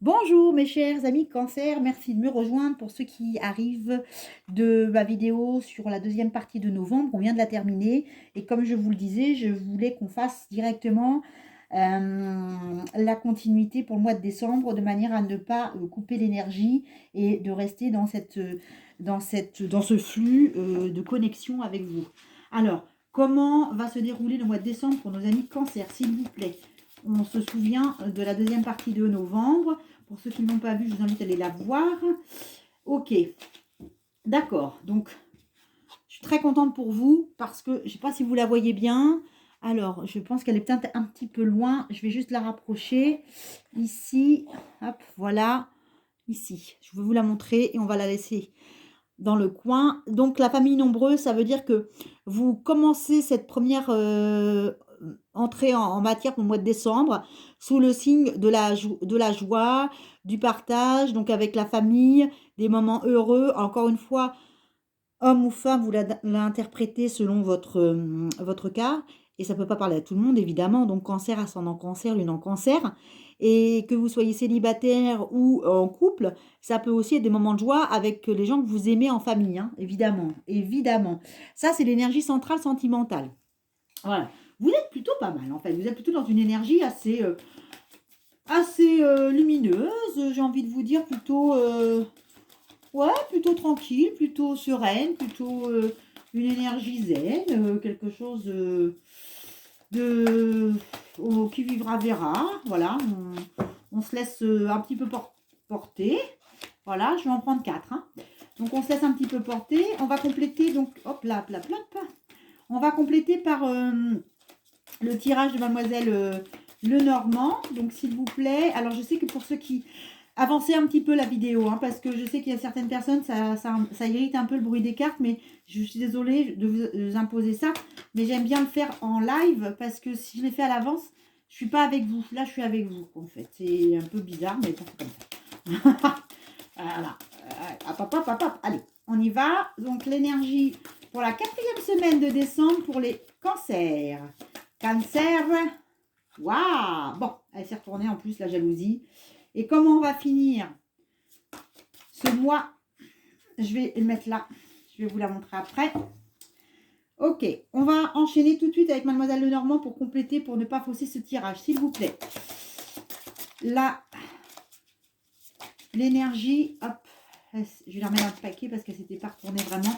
Bonjour mes chers amis Cancer, merci de me rejoindre pour ceux qui arrivent de ma vidéo sur la deuxième partie de novembre. On vient de la terminer et comme je vous le disais, je voulais qu'on fasse directement la continuité pour le mois de décembre de manière à ne pas couper l'énergie et de rester dans ce flux de connexion avec vous. Alors, comment va se dérouler le mois de décembre pour nos amis Cancer, s'il vous plaît? On se souvient de la deuxième partie de novembre. Pour ceux qui ne l'ont pas vu, je vous invite à aller la voir. Ok, d'accord. Donc, je suis très contente pour vous parce que je ne sais pas si vous la voyez bien. Alors, je pense qu'elle est peut-être un petit peu loin. Je vais juste la rapprocher. Ici, hop, voilà. Ici, je vais vous la montrer et on va la laisser dans le coin. Donc, la famille nombreuse, ça veut dire que vous commencez cette première entrée en matière pour le mois de décembre sous le signe de la joie, du partage, donc avec la famille, des moments heureux. Encore une fois, homme ou femme, vous l'interprétez selon votre cas. Et ça ne peut pas parler à tout le monde, évidemment. Donc, cancer, ascendant cancer, lune en cancer. Et que vous soyez célibataire ou en couple, ça peut aussi être des moments de joie avec les gens que vous aimez en famille, hein, évidemment. Évidemment. Ça, c'est l'énergie centrale sentimentale. Voilà. Vous êtes plutôt pas mal, en fait. Vous êtes plutôt dans une énergie assez lumineuse. J'ai envie de vous dire plutôt... ouais, plutôt tranquille, plutôt sereine, plutôt une énergie zen, quelque chose de qui vivra verra. Voilà, on se laisse un petit peu porter. Voilà, je vais en prendre 4. Hein. Donc on se laisse un petit peu porter. On va compléter, donc hop là, hop, hop. On va compléter par le tirage de Mademoiselle Lenormand. Donc s'il vous plaît, alors je sais que pour ceux qui avancer un petit peu la vidéo, hein, parce que je sais qu'il y a certaines personnes, ça irrite un peu le bruit des cartes, mais je suis désolée de vous imposer ça, mais j'aime bien le faire en live, parce que si je l'ai fait à l'avance, je suis pas avec vous, là je suis avec vous, en fait, c'est un peu bizarre, mais bon, c'est comme ça. Voilà, hop, hop, hop, hop, hop. Allez, on y va, donc l'énergie pour la 4e semaine de décembre pour les cancers. Cancer, waouh, bon, elle s'est retournée en plus, la jalousie. Et comment on va finir ce mois? Je vais le mettre là. Je vais vous la montrer après. Ok, on va enchaîner tout de suite avec Mademoiselle Lenormand pour compléter, pour ne pas fausser ce tirage, s'il vous plaît. Là, l'énergie, hop, je vais la remettre dans le paquet parce qu'elle s'était pas retournée vraiment.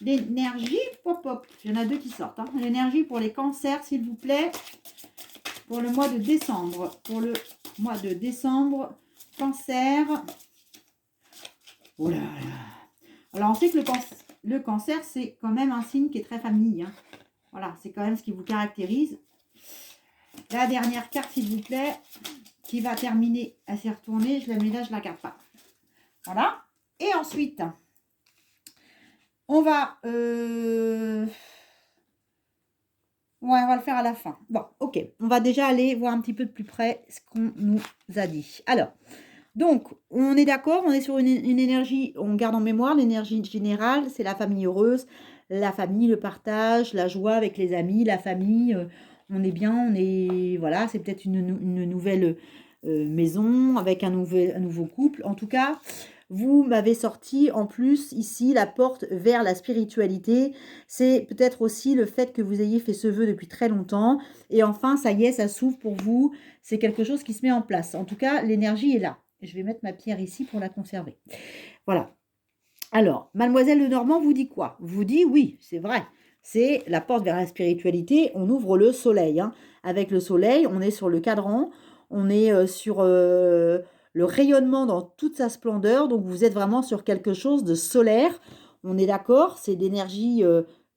L'énergie, pop, pop, il y en a 2 qui sortent. Hein. L'énergie pour les cancers, s'il vous plaît, pour le mois de décembre. Pour le mois de décembre, cancer. Oh là là. Alors, on sait que le cancer, c'est quand même un signe qui est très famille. Hein. Voilà, c'est quand même ce qui vous caractérise. La dernière carte, s'il vous plaît, qui va terminer. Elle s'est retournée. Je la mets là, je ne la garde pas. Voilà. Et ensuite, on va... Ouais, on va le faire à la fin. Bon, ok. On va déjà aller voir un petit peu de plus près ce qu'on nous a dit. Alors... Donc, on est d'accord, on est sur une énergie, on garde en mémoire l'énergie générale, c'est la famille heureuse, la famille, le partage, la joie avec les amis, la famille, on est bien, on est, voilà, c'est peut-être une nouvelle maison avec un nouveau couple. En tout cas, vous m'avez sorti en plus ici la porte vers la spiritualité. C'est peut-être aussi le fait que vous ayez fait ce vœu depuis très longtemps. Et enfin, ça y est, ça s'ouvre pour vous. C'est quelque chose qui se met en place. En tout cas, l'énergie est là. Je vais mettre ma pierre ici pour la conserver. Voilà. Alors, Mademoiselle Lenormand vous dit quoi? Vous dit oui, c'est vrai. C'est la porte vers la spiritualité. On ouvre le soleil. Hein. Avec le soleil, on est sur le cadran. On est sur le rayonnement dans toute sa splendeur. Donc, vous êtes vraiment sur quelque chose de solaire. On est d'accord. C'est d'énergie,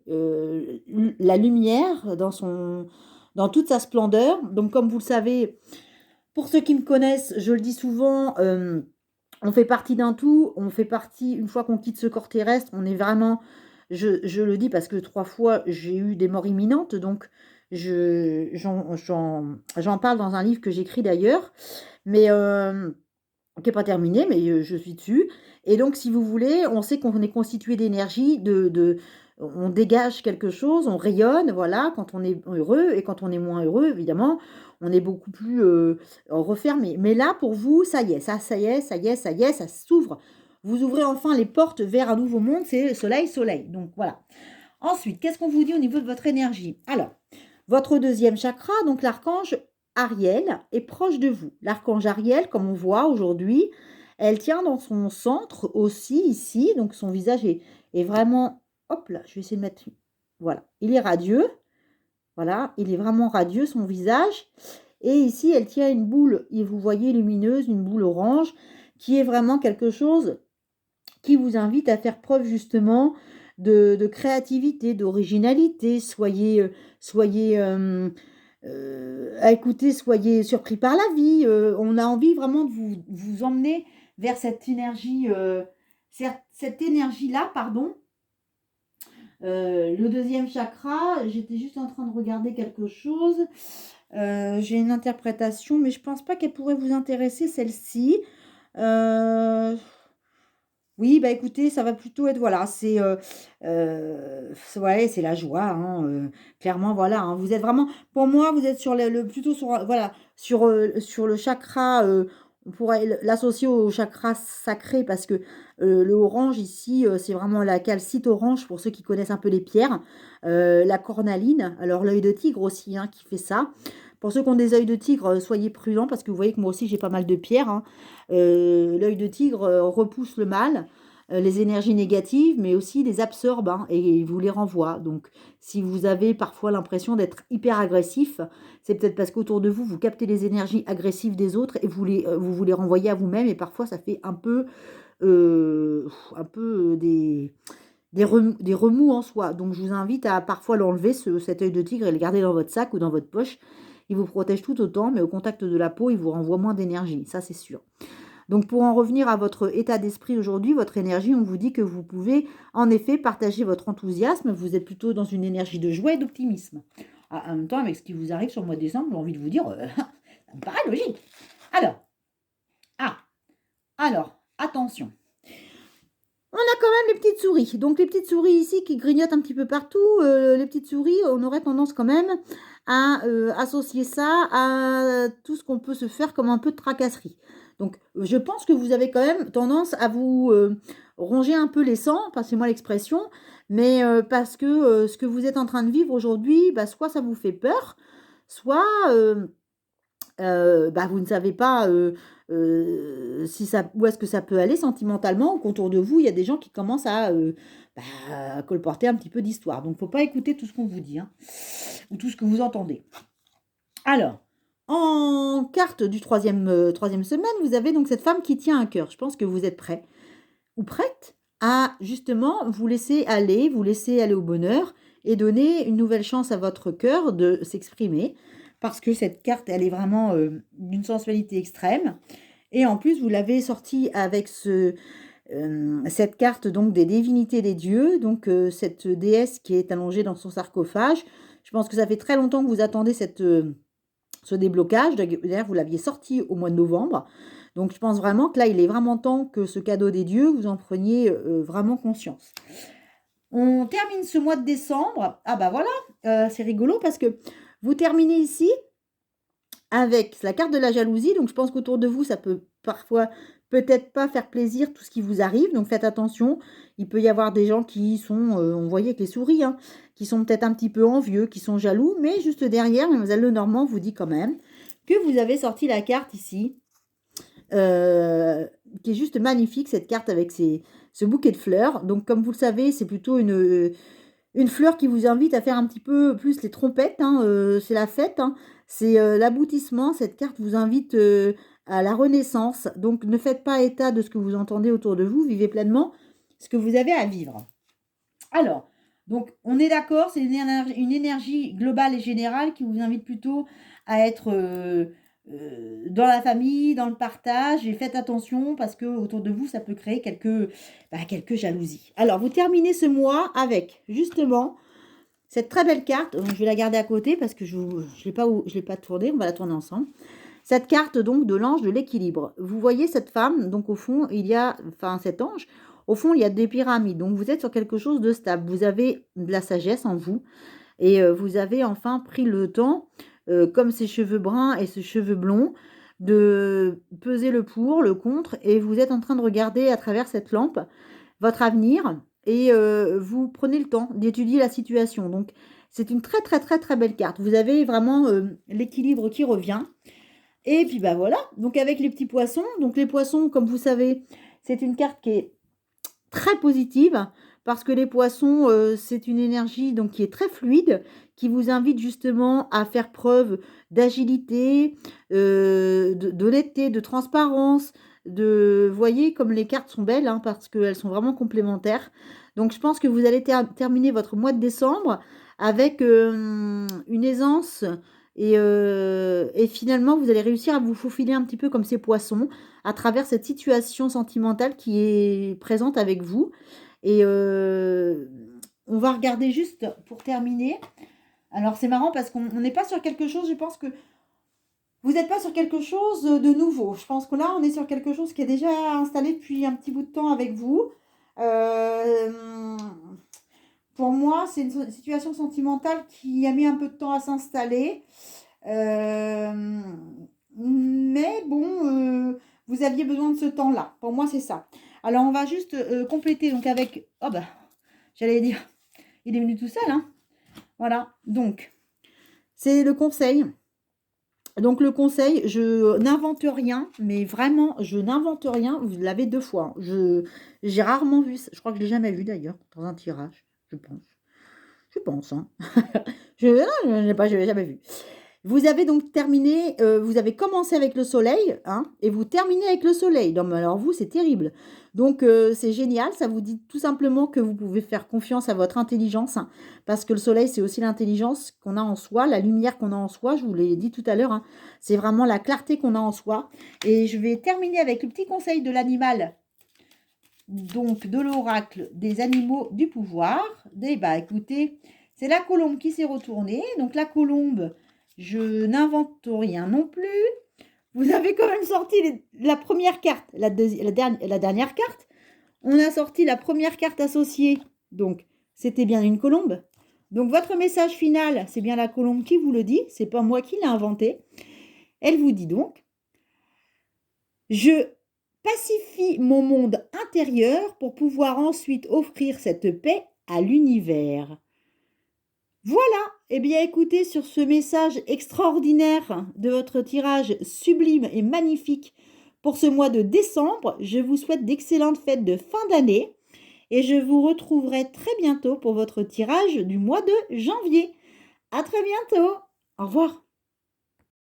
la lumière dans toute sa splendeur. Donc, comme vous le savez, pour ceux qui me connaissent, je le dis souvent, on fait partie d'un tout, on fait partie, une fois qu'on quitte ce corps terrestre, on est vraiment, je le dis parce que 3 fois, j'ai eu des morts imminentes, donc j'en parle dans un livre que j'écris d'ailleurs, mais qui n'est pas terminé, mais je suis dessus. Et donc, si vous voulez, on sait qu'on est constitué d'énergie, on dégage quelque chose, on rayonne, voilà, quand on est heureux, et quand on est moins heureux, évidemment, on est beaucoup plus refermé. Mais là, pour vous, ça y est, ça y est, ça y est, ça y est, ça s'ouvre. Vous ouvrez enfin les portes vers un nouveau monde, c'est soleil, soleil. Donc voilà. Ensuite, qu'est-ce qu'on vous dit au niveau de votre énergie? Alors, votre deuxième chakra, donc l'archange Ariel, est proche de vous. L'archange Ariel, comme on voit aujourd'hui, elle tient dans son centre aussi, ici, donc son visage est vraiment... Hop là, je vais essayer de mettre... Voilà, il est radieux. Voilà, il est vraiment radieux, son visage. Et ici, elle tient une boule, et vous voyez, lumineuse, une boule orange, qui est vraiment quelque chose qui vous invite à faire preuve justement de créativité, d'originalité. Écoutez, soyez surpris par la vie. On a envie vraiment de vous emmener vers cette énergie, cette énergie-là, pardon. Le deuxième chakra, j'étais juste en train de regarder quelque chose. J'ai une interprétation, mais je pense pas qu'elle pourrait vous intéresser, celle-ci. Oui, bah écoutez, ça va plutôt être, voilà, ouais, c'est la joie, hein, clairement, voilà, hein, vous êtes vraiment, pour moi, vous êtes sur plutôt sur, voilà, sur le chakra, on pourrait l'associer au chakra sacré, parce que le orange ici, c'est vraiment la calcite orange, pour ceux qui connaissent un peu les pierres, la cornaline, alors l'œil de tigre aussi, hein, qui fait ça. Pour ceux qui ont des œils de tigre, soyez prudents, parce que vous voyez que moi aussi j'ai pas mal de pierres, hein. L'œil de tigre repousse le mal, les énergies négatives, mais aussi les absorbe, hein, et vous les renvoie. Donc, si vous avez parfois l'impression d'être hyper agressif, c'est peut-être parce qu'autour de vous, vous captez les énergies agressives des autres et vous les renvoyez à vous-même. Et parfois, ça fait un peu des remous en soi. Donc, je vous invite à parfois l'enlever, cet œil de tigre, et le garder dans votre sac ou dans votre poche. Il vous protège tout autant, mais au contact de la peau, il vous renvoie moins d'énergie. Ça, c'est sûr. Donc, pour en revenir à votre état d'esprit aujourd'hui, votre énergie, on vous dit que vous pouvez en effet partager votre enthousiasme. Vous êtes plutôt dans une énergie de joie et d'optimisme. En même temps, avec ce qui vous arrive sur le mois de décembre, j'ai envie de vous dire, ça me paraît logique. Alors, attention. On a quand même les petites souris. Donc, les petites souris ici qui grignotent un petit peu partout, les petites souris, on aurait tendance quand même à associer ça à tout ce qu'on peut se faire comme un peu de tracasserie. Donc, je pense que vous avez quand même tendance à vous ronger un peu les sangs, passez-moi l'expression, mais parce que ce que vous êtes en train de vivre aujourd'hui, bah, soit ça vous fait peur, soit bah, vous ne savez pas où est-ce que ça peut aller sentimentalement, ou qu'autour de vous, il y a des gens qui commencent à colporter un petit peu d'histoire. Donc, il ne faut pas écouter tout ce qu'on vous dit, hein, ou tout ce que vous entendez. Alors, en carte du troisième semaine, vous avez donc cette femme qui tient un cœur. Je pense que vous êtes prêt ou prête à justement vous laisser aller au bonheur et donner une nouvelle chance à votre cœur de s'exprimer, parce que cette carte, elle est vraiment d'une sensualité extrême. Et en plus, vous l'avez sortie avec cette carte donc des divinités des dieux, donc cette déesse qui est allongée dans son sarcophage. Je pense que ça fait très longtemps que vous attendez ce déblocage. D'ailleurs, vous l'aviez sorti au mois de novembre. Donc, je pense vraiment que là, il est vraiment temps que ce cadeau des dieux, vous en preniez vraiment conscience. On termine ce mois de décembre. Ah bah voilà, c'est rigolo parce que vous terminez ici avec la carte de la jalousie. Donc, je pense qu'autour de vous, ça peut parfois peut-être pas faire plaisir tout ce qui vous arrive. Donc, faites attention. Il peut y avoir des gens qui sont, on voyait avec les souris, hein, qui sont peut-être un petit peu envieux, qui sont jaloux. Mais juste derrière, Mademoiselle Lenormand vous dit quand même que vous avez sorti la carte ici, qui est juste magnifique, cette carte avec ce bouquet de fleurs. Donc, comme vous le savez, c'est plutôt une fleur qui vous invite à faire un petit peu plus les trompettes, hein, c'est la fête, hein, c'est l'aboutissement. Cette carte vous invite à la renaissance. Donc, ne faites pas état de ce que vous entendez autour de vous. Vivez pleinement ce que vous avez à vivre. Alors, donc, on est d'accord, c'est une énergie globale et générale qui vous invite plutôt à être dans la famille, dans le partage. Et faites attention parce que autour de vous, ça peut créer quelques jalousies. Alors, vous terminez ce mois avec, justement, cette très belle carte. Je vais la garder à côté parce que je ne l'ai pas tournée. On va la tourner ensemble. Cette carte, donc, de l'ange de l'équilibre. Vous voyez cette femme, donc au fond, il y a, cet ange. au fond, il y a des pyramides. Donc, vous êtes sur quelque chose de stable. Vous avez de la sagesse en vous. Et vous avez enfin pris le temps, comme ces cheveux bruns et ces cheveux blonds, de peser le pour, le contre. Et vous êtes en train de regarder à travers cette lampe votre avenir. Et vous prenez le temps d'étudier la situation. Donc, c'est une très, très, très, très belle carte. Vous avez vraiment l'équilibre qui revient. Et puis, bah voilà. Donc, avec les petits poissons. Donc, les poissons, comme vous savez, c'est une carte qui est très positive parce que les poissons, c'est une énergie donc qui est très fluide, qui vous invite justement à faire preuve d'agilité, d'honnêteté, de transparence, vous voyez comme les cartes sont belles, hein, parce qu'elles sont vraiment complémentaires. Donc je pense que vous allez terminer votre mois de décembre avec une aisance et finalement vous allez réussir à vous faufiler un petit peu comme ces poissons à travers cette situation sentimentale qui est présente avec vous. Et on va regarder juste pour terminer. Alors c'est marrant parce qu'on n'est pas sur quelque chose, je pense que vous n'êtes pas sur quelque chose de nouveau. Je pense que là, on est sur quelque chose qui est déjà installé depuis un petit bout de temps avec vous. Pour moi, c'est une situation sentimentale qui a mis un peu de temps à s'installer. Mais bon, vous aviez besoin de ce temps-là. Pour moi, c'est ça. Alors, on va juste compléter donc avec... Oh bah, j'allais dire, il est venu tout seul, hein. Voilà, donc, c'est le conseil. Donc, le conseil, je n'invente rien, mais vraiment, je n'invente rien. Vous l'avez 2 fois. J'ai rarement vu ça. Je crois que je ne l'ai jamais vu d'ailleurs, dans un tirage, je pense. Je pense, hein. Je ne l'ai jamais vu. Vous avez donc terminé, vous avez commencé avec le soleil, hein, et vous terminez avec le soleil. Non, mais alors vous, c'est terrible. Donc, c'est génial. Ça vous dit tout simplement que vous pouvez faire confiance à votre intelligence, hein, parce que le soleil, c'est aussi l'intelligence qu'on a en soi, la lumière qu'on a en soi. Je vous l'ai dit tout à l'heure, hein, c'est vraiment la clarté qu'on a en soi. Et je vais terminer avec le petit conseil de l'animal, donc de l'oracle des animaux du pouvoir. Et bah, écoutez, c'est la colombe qui s'est retournée. Donc, la colombe... Je n'invente rien non plus. Vous avez quand même sorti la première carte, la dernière carte. On a sorti la première carte associée. Donc, c'était bien une colombe. Donc, votre message final, c'est bien la colombe qui vous le dit. C'est pas moi qui l'ai inventé. Elle vous dit donc, je pacifie mon monde intérieur pour pouvoir ensuite offrir cette paix à l'univers. Voilà, eh bien écoutez, sur ce message extraordinaire de votre tirage sublime et magnifique pour ce mois de décembre, je vous souhaite d'excellentes fêtes de fin d'année et je vous retrouverai très bientôt pour votre tirage du mois de janvier. À très bientôt, au revoir.